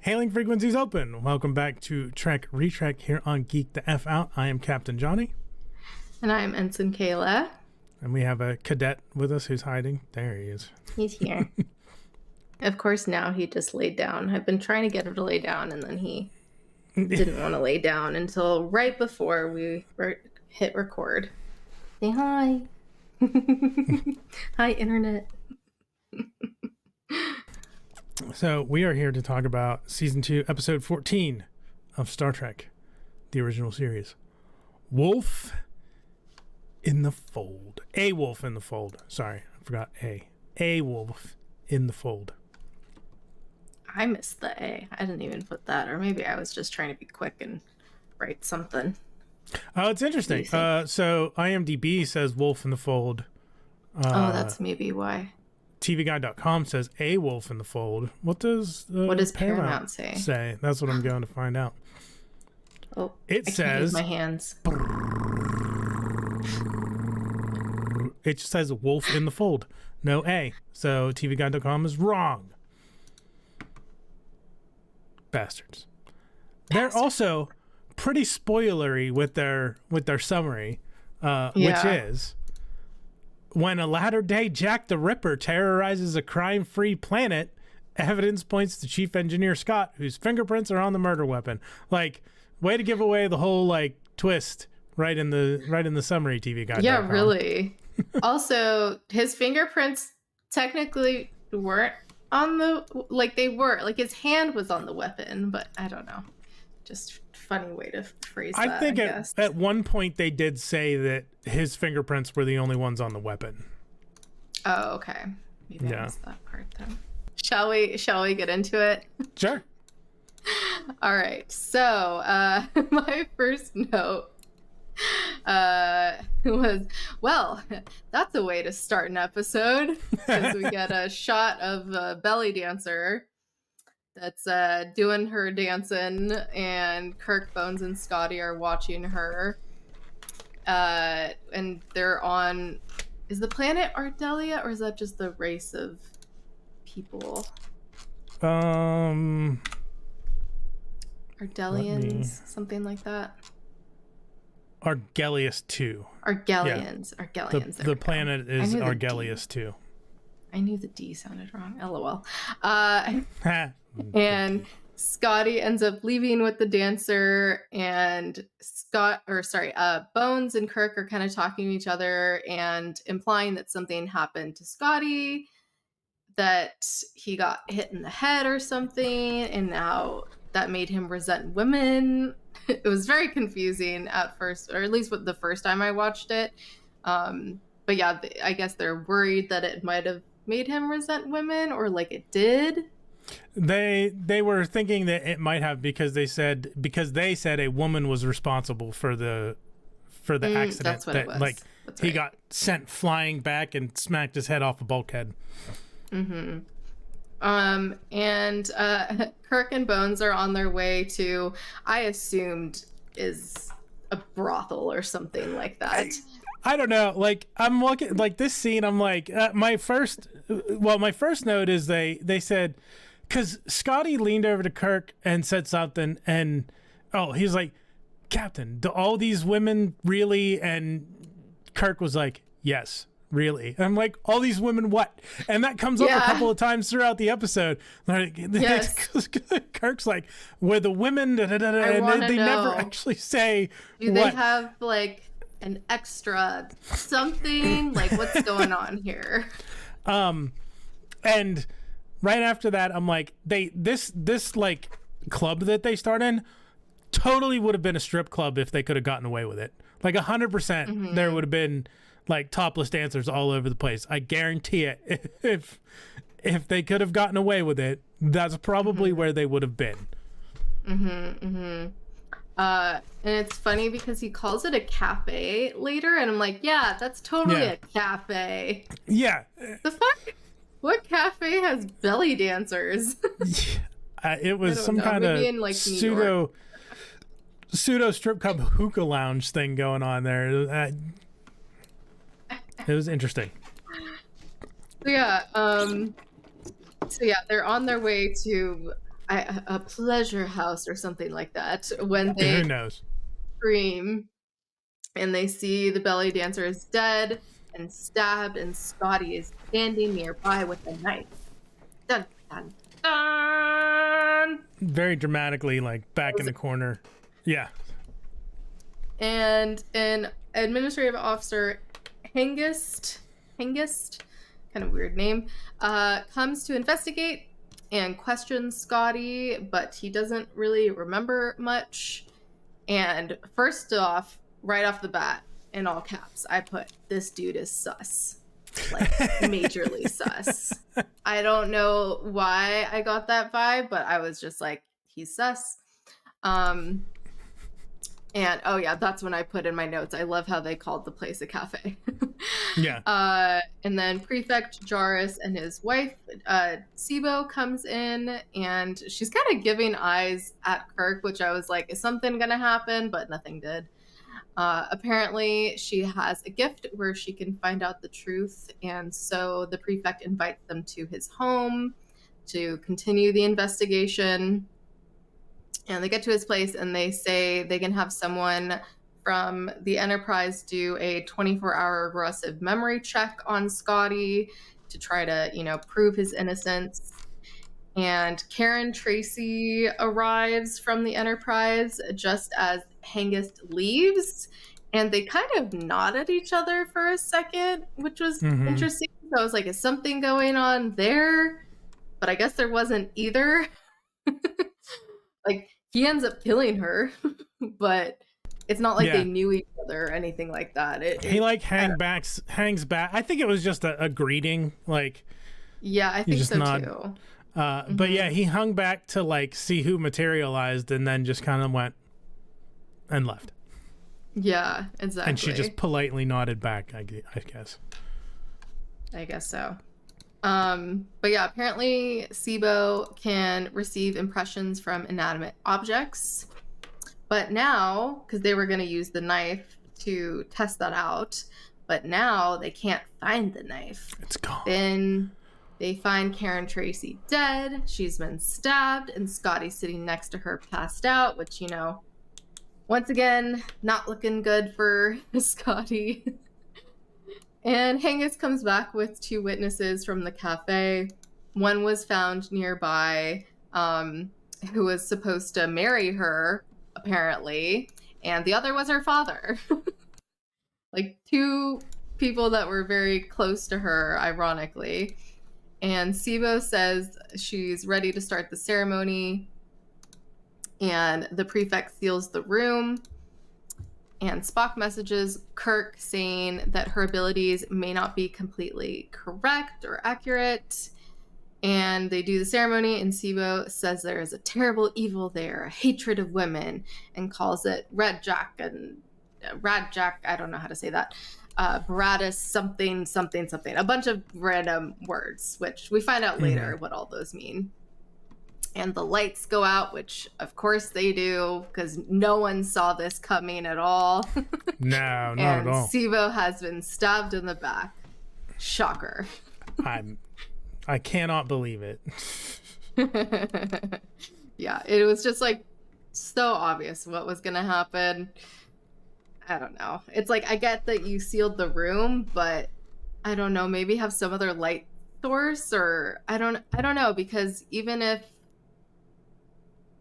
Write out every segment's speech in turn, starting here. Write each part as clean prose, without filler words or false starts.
Hailing frequencies open. Welcome back to Trek Retrek here on Geek the F Out. I am Captain Johnny. And I'm Ensign Kayla. And we have a cadet with us who's hiding. There he is. He's here. Of course, now he just laid down. I've been trying to get him to lay down, and then he didn't want to lay down until right before we hit record. Say hi. Hi, Internet. So we are here to talk about Season 2, Episode 14 of Star Trek, the original series. Wolf in the Fold. A Wolf in the Fold. Sorry, I forgot A. A Wolf in the Fold. I missed the A. I didn't even put that. Or maybe I was just trying to be quick and write something. Oh, it's interesting. So IMDb says Wolf in the Fold. That's maybe why. TVGuide.com says A Wolf in the Fold. What does Paramount say? That's what I'm going to find out. Oh, it says can't use my hands. It just says Wolf in the Fold. No A. So TVGuide.com is wrong. Bastards. They're also pretty spoilery with their summary, which is: when a latter-day Jack the Ripper terrorizes a crime-free planet, evidence points to Chief Engineer Scott, whose fingerprints are on the murder weapon. Like, way to give away the whole twist right in the summary, TV guide. Yeah, really. Also, his fingerprints technically weren't on they were. Like, his hand was on the weapon, but I don't know. Just funny way to phrase that. I think at one point they did say that his fingerprints were the only ones on the weapon. Oh, okay. Maybe I missed that part then. Shall we get into it? Sure. All right. So my first note was, well, that's a way to start an episode, because we get a shot of a belly dancer that's doing her dancing, and Kirk, Bones, and Scotty are watching her. And they're on... Is the planet Ardelia, or is that just the race of people? Ardelians, something like that. Argelius 2. Argelians. Yeah. Argelians. The planet is Argelius 2. I knew the D sounded wrong. LOL. And Scotty ends up leaving with the dancer, and Bones and Kirk are kind of talking to each other and implying that something happened to Scotty, that he got hit in the head or something, and now that made him resent women. It was very confusing at first, or at least the first time I watched it. But yeah, I guess they're worried that it might have made him resent women, or it did. They were thinking that it might have, because they said a woman was responsible for the accident. That's what it was. That's he got sent flying back and smacked his head off a bulkhead. Mm-hmm. And Kirk and Bones are on their way to, I assumed, is a brothel or something like that. I don't know. I'm looking this scene. I'm my first note is they said, because Scotty leaned over to Kirk and said something, and he's like, "Captain, do all these women really?" And Kirk was like, "Yes, really." And I'm like, "All these women what?" And that comes up a couple of times throughout the episode. Yes. Kirk's like, "Where the women?" And they never actually say. Do they have an extra something? What's going on here? And right after that, I'm like, this club that they start in totally would have been a strip club if they could have gotten away with it. 100%, there would have been topless dancers all over the place. I guarantee it. If they could have gotten away with it, that's probably where they would have been. And it's funny because he calls it a cafe later, and I'm like, yeah, that's totally a cafe. Yeah. The fuck? What cafe has belly dancers? It was some kind of pseudo strip club hookah lounge thing going on there. It was interesting. Yeah. So yeah, they're on their way to a pleasure house or something like that, when Who they knows? scream and they see the belly dancer is dead and stabbed, and Scotty is standing nearby with a knife. Dun, dun, dun! Very dramatically, like back in the corner. Yeah. And an administrative officer, Hengist, kind of weird name, comes to investigate and questions Scotty, but he doesn't really remember much. And first off, right off the bat, in all caps, I put, "This dude is sus." Like, majorly sus. I don't know why I got that vibe, but I was just like, he's sus. And oh yeah, that's when I put in my notes, I love how they called the place a cafe. Yeah. And then Prefect Jarvis and his wife, Sibo, comes in, and she's kind of giving eyes at Kirk, which I was like, is something gonna happen? But nothing did. Apparently, she has a gift where she can find out the truth, and so the Prefect invites them to his home to continue the investigation. And they get to his place and they say they can have someone from the Enterprise do a 24-hour aggressive memory check on Scotty to try to, prove his innocence. And Karen Tracy arrives from the Enterprise just as Hengist leaves. And they kind of nod at each other for a second, which was interesting. So I was like, is something going on there? But I guess there wasn't either. Like, he ends up killing her, but it's not like they knew each other or anything like that. He hangs back. I think it was just a greeting. Like, yeah, I think so too. But yeah, he hung back to like see who materialized, and then just kind of went and left. Yeah, exactly. And she just politely nodded back, I guess. I guess so. But yeah, apparently Sibo can receive impressions from inanimate objects. But now, because they were going to use the knife to test that out, but now they can't find the knife. It's gone. Then they find Karen Tracy dead. She's been stabbed, and Scotty's sitting next to her passed out, which, once again, not looking good for Scotty. And Hengist comes back with 2 witnesses from the cafe. One was found nearby, who was supposed to marry her, apparently, and the other was her father. Like, 2 people that were very close to her, ironically. And Sibo says she's ready to start the ceremony, and the Prefect seals the room. And Spock messages Kirk saying that her abilities may not be completely correct or accurate. And they do the ceremony, and Sibo says there is a terrible evil there, a hatred of women, and calls it Red Jack and Rad Jack. I don't know how to say that. Baratus something, something, something. A bunch of random words, which we find out later what all those mean. And the lights go out, which of course they do, because no one saw this coming at all. No, not at all. Sibo has been stabbed in the back. Shocker. I cannot believe it. Yeah, it was just like so obvious what was gonna happen. I don't know. It's like, I get that you sealed the room, but I don't know, maybe have some other light source, or I don't know, because even if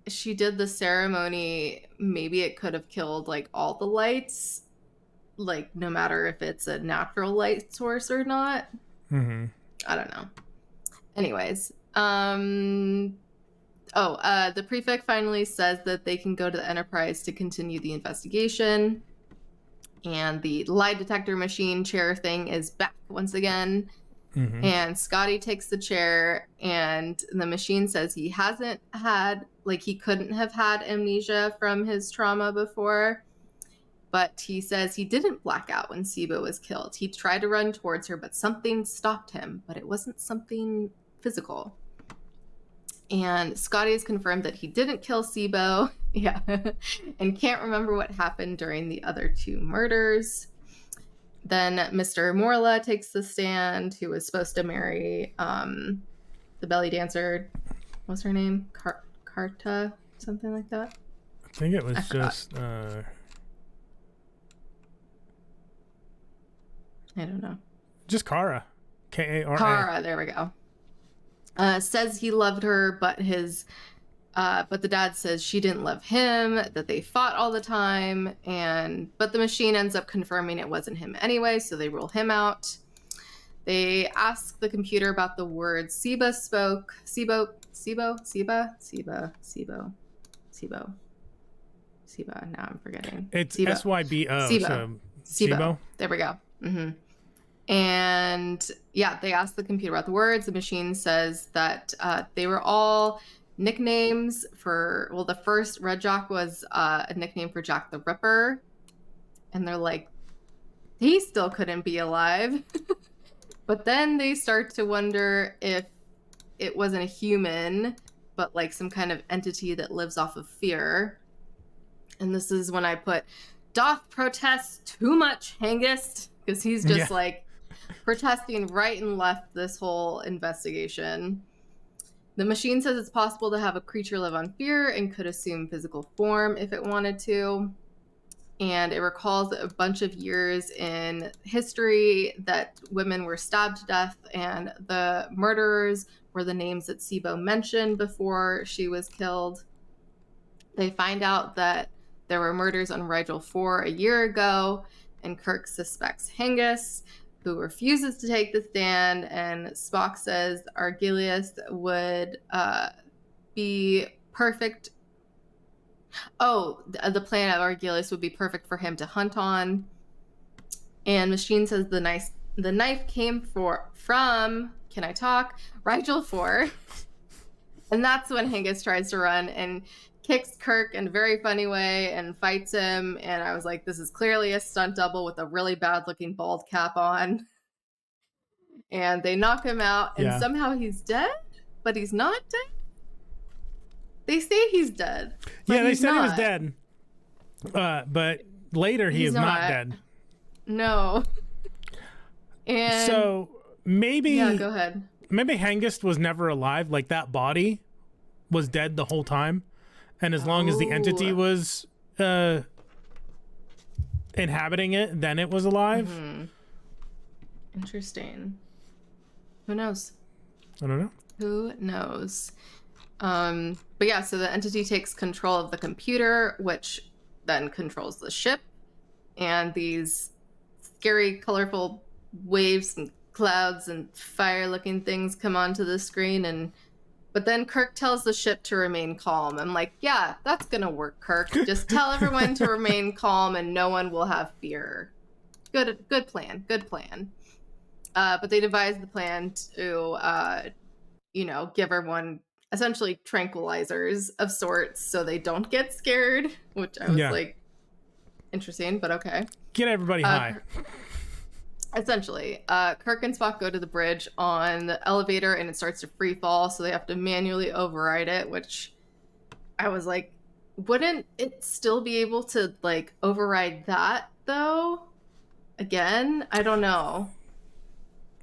she did the ceremony, maybe it could have killed like all the lights, like no matter if it's a natural light source or not. I don't know. Anyways, the Prefect finally says that they can go to the Enterprise to continue the investigation, and the lie detector machine chair thing is back once again. And Scotty takes the chair, and the machine says he hasn't had, like, he couldn't have had amnesia from his trauma before, but he says he didn't black out when Sibo was killed. He tried to run towards her, but something stopped him, but it wasn't something physical. And Scotty has confirmed that he didn't kill Sibo, and can't remember what happened during the other 2 murders. Then Mr. Morla takes the stand, who was supposed to marry the belly dancer. What's her name? Karta, something like that. I think it was just I don't know. just Kara. Kara. Kara, there we go. Says he loved her, but the dad says she didn't love him, that they fought all the time, but the machine ends up confirming it wasn't him anyway, so they rule him out. They ask the computer about the words Siba spoke. Siba. Now I'm forgetting. It's Siba. SYBO. Sibo. So Sibo. There we go. Mm-hmm. And yeah, they ask the computer about the words. The machine says that they were all nicknames for, well, the first Red Jock was a nickname for Jack the Ripper. And they're like, he still couldn't be alive. But then they start to wonder if it wasn't a human, but like some kind of entity that lives off of fear. And this is when I put, doth protest too much, Hengist? Because he's just like protesting right and left this whole investigation. The machine says it's possible to have a creature live on fear and could assume physical form if it wanted to. And it recalls a bunch of years in history that women were stabbed to death, and the murderers were the names that Sibo mentioned before she was killed. They find out that there were murders on Rigel 4 a year ago, and Kirk suspects Hengist, who refuses to take the stand, and Spock says Argelius would be perfect. The planet of Argelius would be perfect for him to hunt on. And Machine says the knife came from, can I talk? Rigel 4. And that's when Hengist tries to run and kicks Kirk in a very funny way and fights him. And I was like, this is clearly a stunt double with a really bad looking bald cap on. And they knock him out, and somehow he's dead, but he's not dead. They say he's dead. Yeah, they said he was dead. But later he is not dead. No. And so maybe... Yeah, go ahead. Maybe Hengist was never alive. Like, that body was dead the whole time. And as long as the entity was inhabiting it, then it was alive. Mm-hmm. Interesting. Who knows? I don't know. Who knows? But yeah, so the entity takes control of the computer, which then controls the ship. And these scary, colorful waves and clouds and fire-looking things come onto the screen. But then Kirk tells the ship to remain calm. I'm like, yeah, that's gonna work, Kirk. Just tell everyone to remain calm and no one will have fear. Good plan. But they devised the plan to, give everyone essentially tranquilizers of sorts so they don't get scared, which I was like, interesting, but okay. Get everybody high. Essentially, Kirk and Spock go to the bridge on the elevator and it starts to free fall, so they have to manually override it, which I was like, wouldn't it still be able to like override that though? Again, I don't know.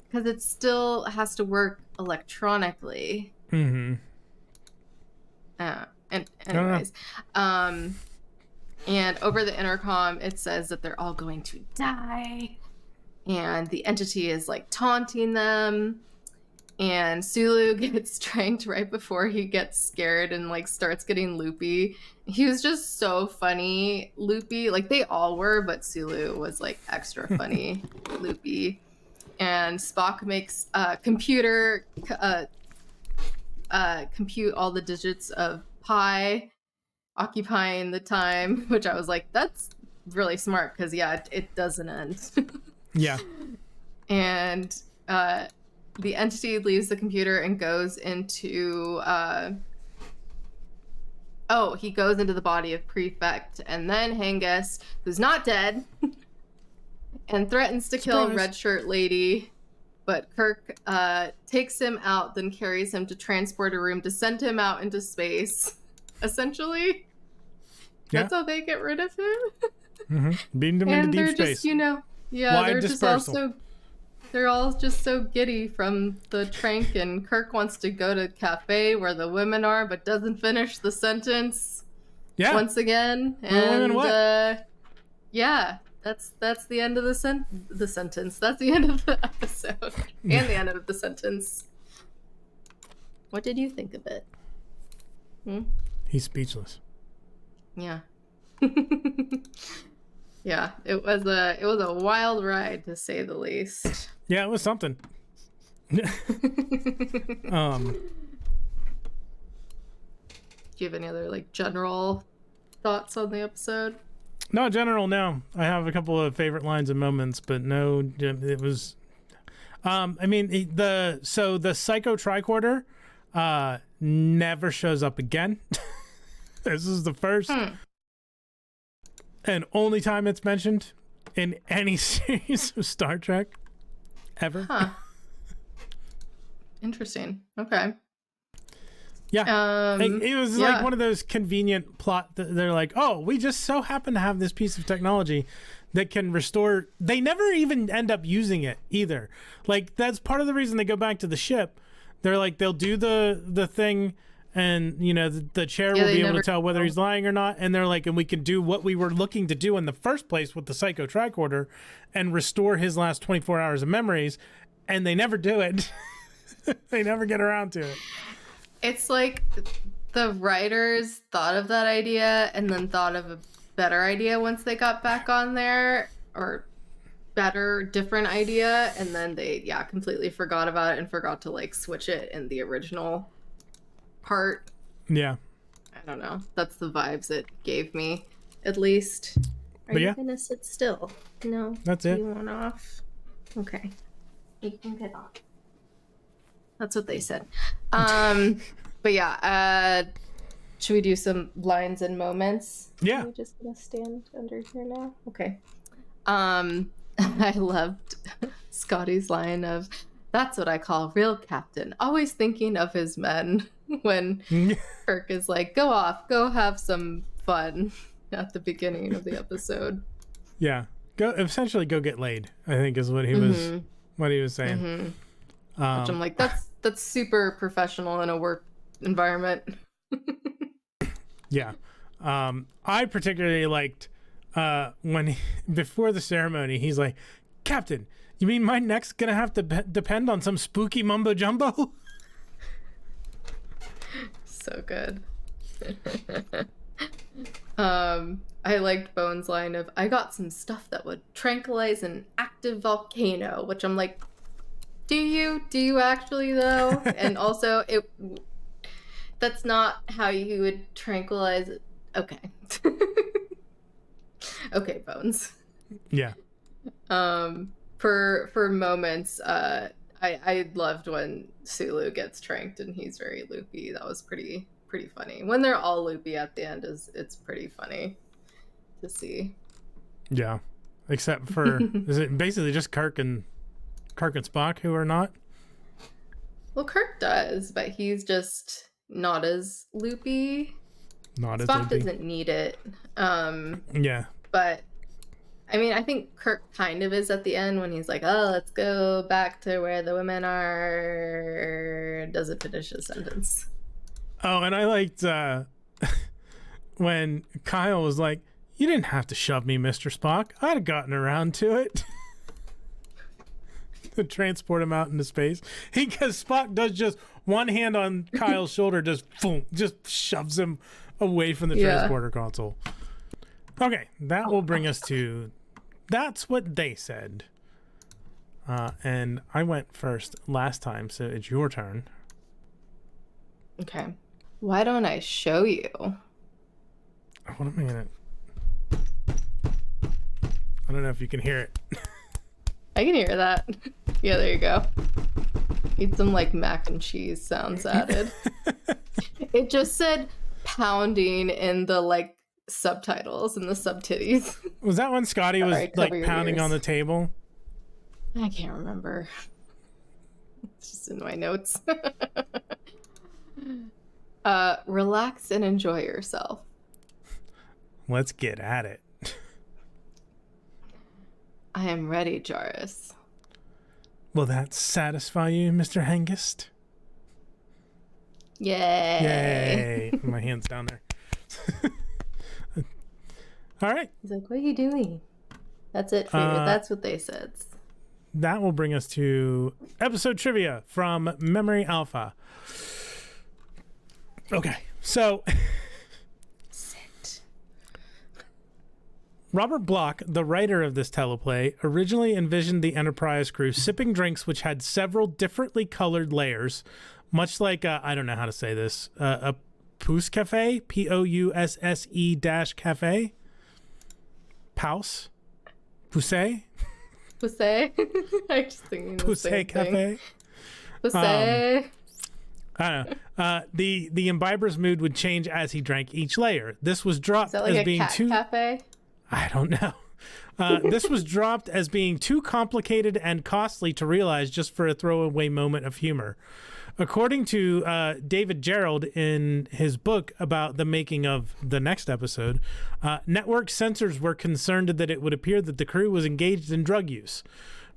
Because it still has to work electronically. Mm-hmm. And anyways, and over the intercom, it says that they're all going to die. And the entity is like taunting them. And Sulu gets tranked right before he gets scared and like starts getting loopy. He was just so funny, loopy. Like they all were, but Sulu was like extra funny, loopy. And Spock makes a computer compute all the digits of pi, occupying the time, which I was like, that's really smart because it doesn't end. Yeah. And the entity leaves the computer and goes into he goes into the body of Prefect, and then Hengist, who's not dead, and threatens to kill Red Shirt Lady, but Kirk takes him out, then carries him to transport a room to send him out into space. Essentially, that's how they get rid of him. Mm-hmm. Beamed him into deep space. Just, Wide they're dispersal. just also They're all just so giddy from the trank, and Kirk wants to go to cafe where the women are, but doesn't finish the sentence. Yeah. Once again, and what? Yeah, that's the end of the sentence. That's the end of the episode and the end of the sentence. What did you think of it? He's speechless. Yeah. Yeah, it was a wild ride, to say the least. Yeah, it was something. Do you have any other like general thoughts on the episode? No, general, no. I have a couple of favorite lines and moments, but no, it was. I mean, the psycho tricorder never shows up again. This is the first and only time it's mentioned in any series of Star Trek ever. Huh. Interesting. Okay. Yeah. It was like one of those convenient plot that they're like, oh, we just so happen to have this piece of technology that can restore. They never even end up using it either. Like, that's part of the reason they go back to the ship. They're like, they'll do the thing, and you know the chair will be able to tell whether he's lying or not, and they're like, and we can do what we were looking to do in the first place with the psycho tricorder and restore his last 24 hours of memories, and they never do it. They never get around to it. It's like the writers thought of that idea and then thought of a better idea once they got back on there, or better, different idea, and then they completely forgot about it and forgot to like switch it in the original part. Yeah. I don't know. That's the vibes it gave me, at least. Are you gonna sit still? No. That's it. You want off? Okay. You can get off. That's what they said. But yeah, should we do some lines and moments? Yeah. We're just gonna stand under here now. Okay. I loved Scotty's line of, "That's what I call real captain, always thinking of his men," when Kirk is like, "Go off, go have some fun," at the beginning of the episode. Yeah. Essentially go get laid, I think is what he was saying. Which I'm like, that's super professional in a work environment. Yeah. I particularly liked when before the ceremony, he's like, "Captain, you mean my neck's gonna have to depend on some spooky mumbo jumbo?" So good. I liked Bones' line of, "I got some stuff that would tranquilize an active volcano," which I'm like, do you actually though? And also, that's not how you would tranquilize it. Okay. Okay, Bones. Yeah. For moments, I loved when Sulu gets tranked and he's very loopy. That was pretty funny. When they're all loopy at the end, it's pretty funny to see. Yeah. Except for is it basically just Kirk and Spock who are not? Well, Kirk does, but he's just not as loopy. Spock doesn't need it. Yeah. But I mean, I think Kirk kind of is at the end when he's like, "Oh, let's go back to where the women are." Doesn't finish his sentence. Oh, and I liked when Kyle was like, "You didn't have to shove me, Mr. Spock. I'd have gotten around to it." To transport him out into space. Because Spock does just one hand on Kyle's shoulder, just boom, just shoves him away from the transporter console. Okay, that will bring us to That's What They Said. And I went first last time, so it's your turn. Okay. Why don't I show you? What am I gonna... I don't know if you can hear it. I can hear that. Yeah, there you go. Need some like mac and cheese sounds added. It just said pounding in the like subtitles and the subtitties. Was that when Scotty was like pounding on the table? I can't remember. It's just in my notes. Relax and enjoy yourself. Let's get at it. I am ready, Jarvis. Will that satisfy you, Mr. Hengist? Yay. Yay. My hand's down there. All right. He's like, what are you doing? That's it for you. That's what they said. That will bring us to episode trivia from Memory Alpha. Okay, so Sit. Robert Bloch, the writer of this teleplay, originally envisioned the Enterprise crew sipping drinks which had several differently colored layers, much like I don't know how to say this, a Pousse Cafe, Pousse dash cafe, Pousse, Pousse. Pousse. I'm just thinking the Pousse same Cafe. thing. Pousse. I don't know. The imbiber's mood would change as he drank each layer. This was dropped Is that like as a being cat too. cafe? I don't know. This was dropped as being too complicated and costly to realize just for a throwaway moment of humor. According to David Gerald in his book about the making of the next episode, network censors were concerned that it would appear that the crew was engaged in drug use.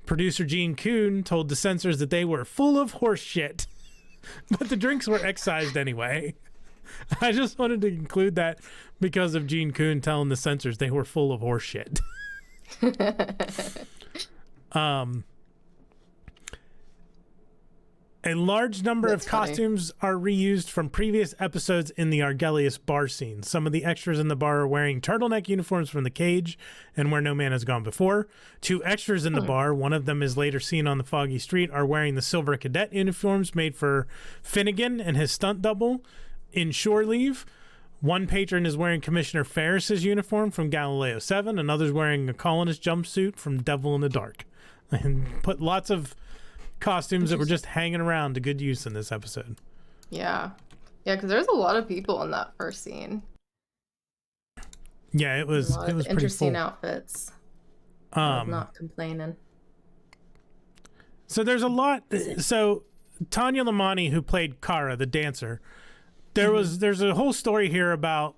Producer Gene Kuhn told the censors that they were full of horse shit, but the drinks were excised anyway. I just wanted to include that because of Gene Kuhn telling the censors they were full of horse shit. A large number of costumes are reused from previous episodes in the Argelius bar scene. Some of the extras in the bar are wearing turtleneck uniforms from the cage and Where No Man Has Gone Before. Two extras in the bar, one of them is later seen on the foggy street, are wearing the silver cadet uniforms made for Finnegan and his stunt double in Shore Leave. One patron is wearing Commissioner Ferris's uniform from Galileo 7. Another's wearing a colonist jumpsuit from Devil in the Dark. And put lots of costumes that were just hanging around to good use in this episode. Yeah. Yeah, because there's a lot of people in that first scene. Yeah, it was pretty interesting full. Outfits. I'm not complaining. So there's a lot. So Tanya Lamani, who played Kara, the dancer, there's a whole story here about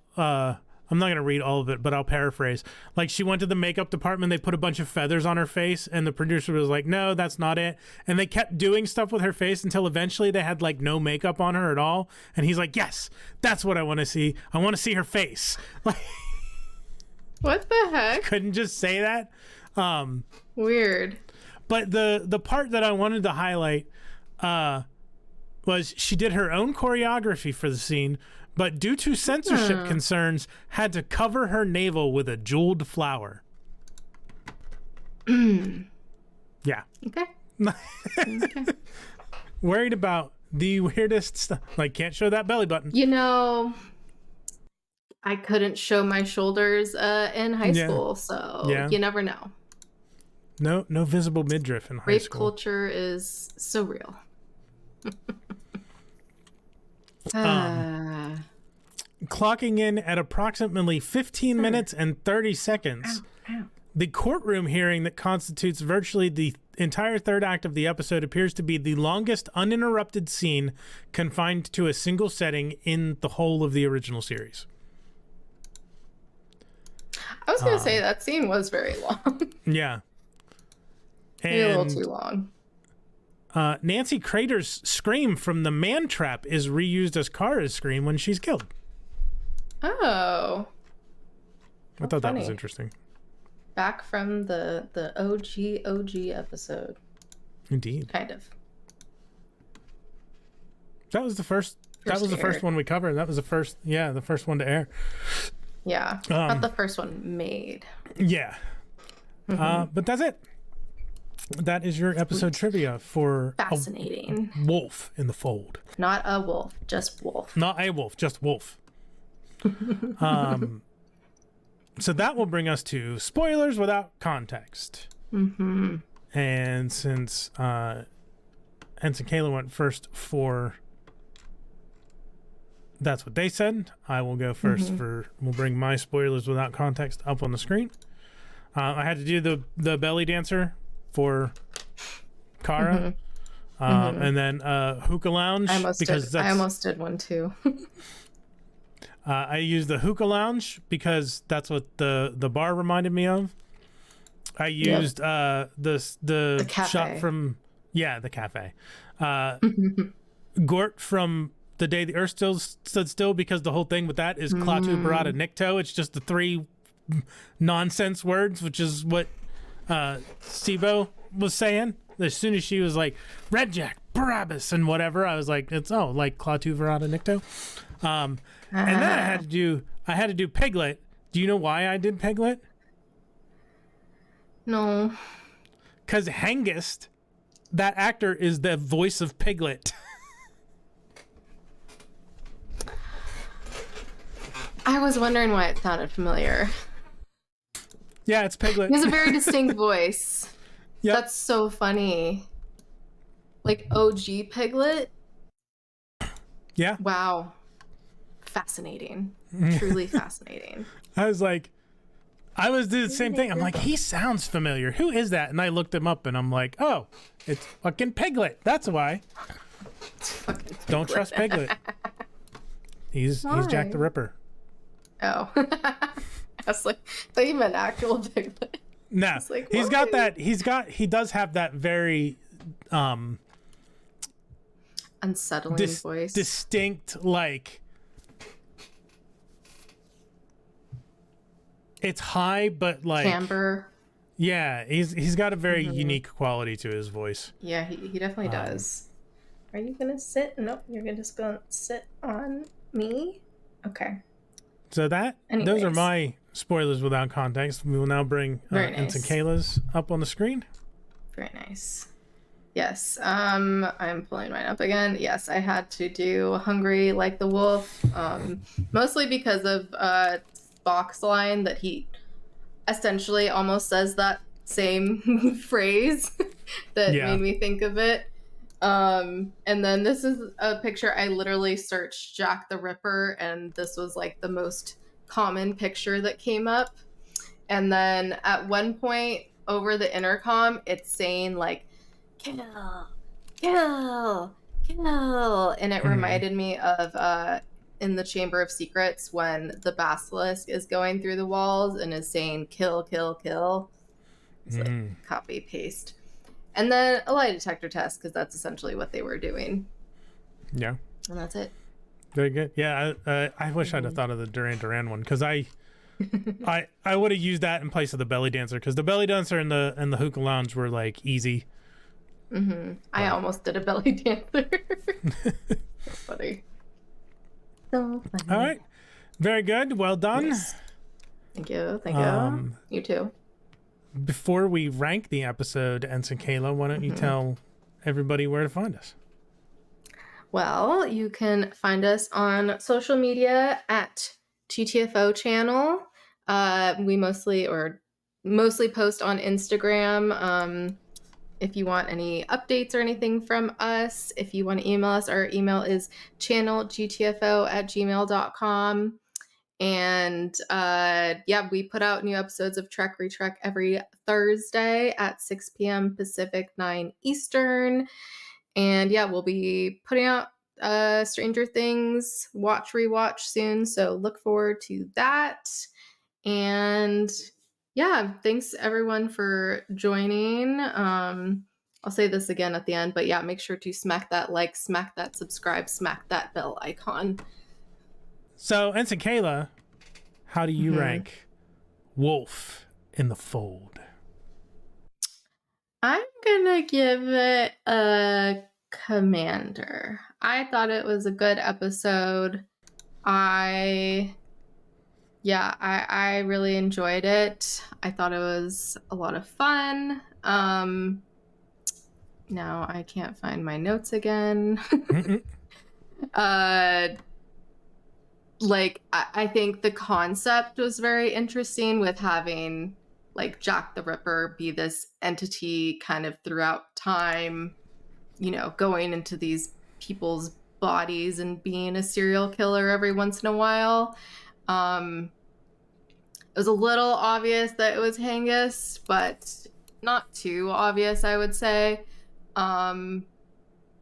I'm not going to read all of it, but I'll paraphrase. Like, she went to the makeup department, they put a bunch of feathers on her face, and the producer was like, no, that's not it. And they kept doing stuff with her face until eventually they had, like, no makeup on her at all. And he's like, yes, that's what I want to see. I want to see her face. Like, what the heck? couldn't just say that. Weird. But the part that I wanted to highlight was she did her own choreography for the scene, but due to censorship concerns, had to cover her navel with a jeweled flower. Yeah. Okay. Okay. Worried about the weirdest stuff. Like, can't show that belly button. You know, I couldn't show my shoulders in high school, so you never know. No visible midriff in high Rape school. culture is so real. Clocking in at approximately 15 minutes and 30 seconds, the courtroom hearing that constitutes virtually the entire third act of the episode appears to be the longest uninterrupted scene confined to a single setting in the whole of the original series. I was going to say that scene was very long. Yeah. Maybe a little too long. Nancy Crater's scream from the man trap is reused as Kara's scream when she's killed. Oh. I thought that was interesting. Back from the OG episode. Indeed. Kind of. That was the first first one we covered. That was the first one to air. Yeah. Not the first one made. Yeah. But that's it. That is your episode trivia for Fascinating. A wolf in the fold. Not a wolf, just wolf. Not a wolf, just wolf. So that will bring us to spoilers without context. And since Ensign Kayla went first for That's What They Said, I will go first we'll bring my spoilers without context up on the screen. I had to do the belly dancer for Kara. And then Hookah Lounge. I almost did one too. I used the Hookah Lounge because that's what the bar reminded me of. I used the shot from Yeah, the cafe. Gort from The Day the Earth Stood Still, because the whole thing with that is Klaatu Barada Nikto. It's just the three nonsense words, which is what Sibo was saying. As soon as she was like, Red Jack, Barabbas, and whatever, I was like, it's, like Klaatu Barada Nikto. And then I had to do Piglet. Do you know why I did Piglet? No. Because Hengist, that actor, is the voice of Piglet. I was wondering why it sounded familiar. Yeah, it's Piglet. He has a very distinct voice. Yep. That's so funny. Like OG Piglet? Yeah. Wow. Fascinating. Truly fascinating. I was like, I was doing the same thing. I'm like, he sounds familiar. Who is that? And I looked him up and I'm like, oh, it's fucking Piglet. That's why. It's fucking Piglet. Don't trust Piglet. He's Jack the Ripper. Oh. I was like, I thought you meant actual Piglet. No, like, he does have that very unsettling voice. Distinct, like, it's high, but like timbre. Yeah, he's got a very unique quality to his voice. Yeah, he definitely does. Are you gonna sit? Nope, you're just gonna sit on me. Okay. So those are my spoilers without context. We will now bring Ensign Kayla's up on the screen. Very nice. Yes, I'm pulling mine up again. Yes, I had to do Hungry Like the Wolf, mostly because of Spock's line that he essentially almost says that same phrase that made me think of it. And then this is a picture. I literally searched Jack the Ripper, and this was like the most common picture that came up. And then at one point over the intercom, it's saying like, kill, kill, kill. And it reminded me of in the Chamber of Secrets when the basilisk is going through the walls and is saying kill, kill, kill. It's like copy, paste. And then a lie detector test, because that's essentially what they were doing. Yeah. And that's it. Very good. Yeah, I wish I'd have thought of the Duran Duran one, because I would have used that in place of the belly dancer, because the belly dancer and the hookah lounge were like easy. I almost did a belly dancer. So funny. So funny. All right. Very good. Well done. Yes. Thank you. Thank you. You too. Before we rank the episode, Ensign Kayla, why don't you tell everybody where to find us? Well, you can find us on social media at GTFO channel. We mostly post on Instagram. If you want any updates or anything from us, if you want to email us, our email is channelgtfo@gmail.com. And we put out new episodes of Trek Retrek every Thursday at 6 p.m. Pacific, 9 Eastern. And we'll be putting out Stranger Things watch rewatch soon, so look forward to that. And thanks everyone for joining. I'll say this again at the end, but make sure to smack that like, smack that subscribe, smack that bell icon. So, Ensign Kayla, how do you rank Wolf in the Fold? I'm gonna give it a Commander. I thought it was a good episode. I really enjoyed it. I thought it was a lot of fun. Now I can't find my notes again. I think the concept was very interesting with having like Jack the Ripper be this entity kind of throughout time, going into these people's bodies and being a serial killer every once in a while. It was a little obvious that it was Hengist, but not too obvious, I would say. And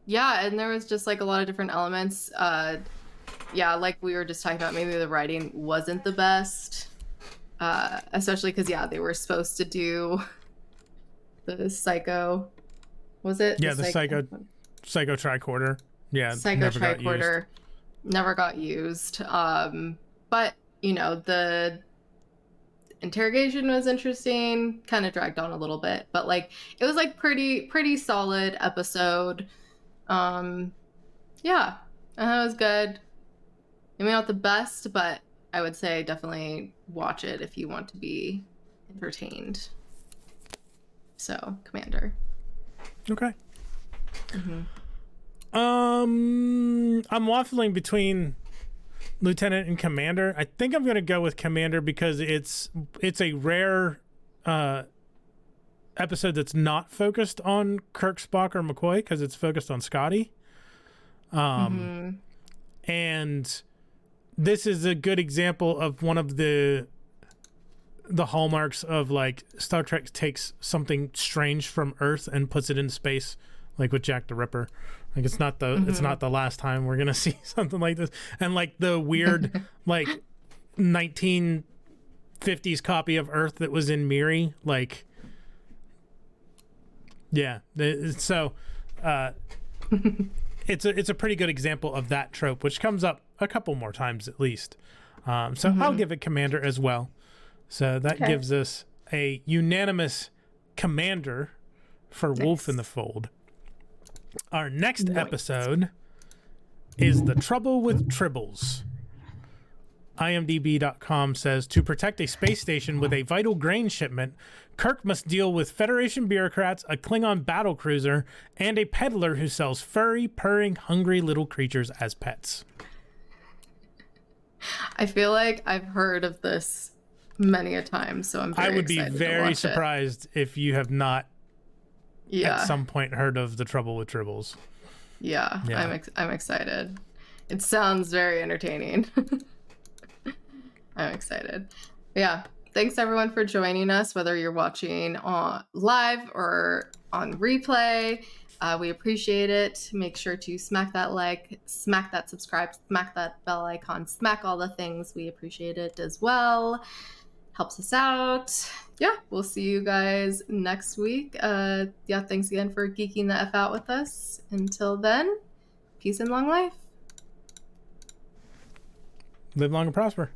there was just like a lot of different elements. Like we were just talking about, maybe the writing wasn't the best, especially because they were supposed to do the psycho Was it? Yeah, the Psycho Tricorder. Yeah, Psycho never got used. Tricorder never got used. But, you know, the interrogation was interesting, kind of dragged on a little bit, but like it was like pretty solid episode. Yeah, it was good. Maybe not the best, but I would say definitely watch it if you want to be entertained. So, Commander. Okay. I'm waffling between Lieutenant and Commander. I think I'm gonna go with Commander because it's a rare episode that's not focused on Kirk, Spock, or McCoy, because it's focused on Scotty. And this is a good example of one of the hallmarks of like Star Trek takes something strange from Earth and puts it in space, like with Jack the Ripper. Like it's not the last time we're gonna see something like this. And like the weird like 1950s copy of Earth that was in Miri, like yeah. So it's a pretty good example of that trope, which comes up a couple more times at least. So I'll give it Commander as well. So that gives us a unanimous Commander for Wolf in the Fold. Our next episode is The Trouble with Tribbles. IMDb.com says, to protect a space station with a vital grain shipment, Kirk must deal with Federation bureaucrats, a Klingon battlecruiser, and a peddler who sells furry, purring, hungry little creatures as pets. I feel like I've heard of this many a time, so I'm very excited to watch it. I would be very surprised if you have not at some point heard of The Trouble with Tribbles. Yeah. I'm excited. It sounds very entertaining. I'm excited. Yeah. Thanks everyone for joining us, whether you're watching on live or on replay. We appreciate it. Make sure to smack that like, smack that subscribe, smack that bell icon, smack all the things. We appreciate it as well. Helps us out. Yeah, we'll see you guys next week. Thanks again for geeking the F out with us. Until then, peace and long life. Live long and prosper.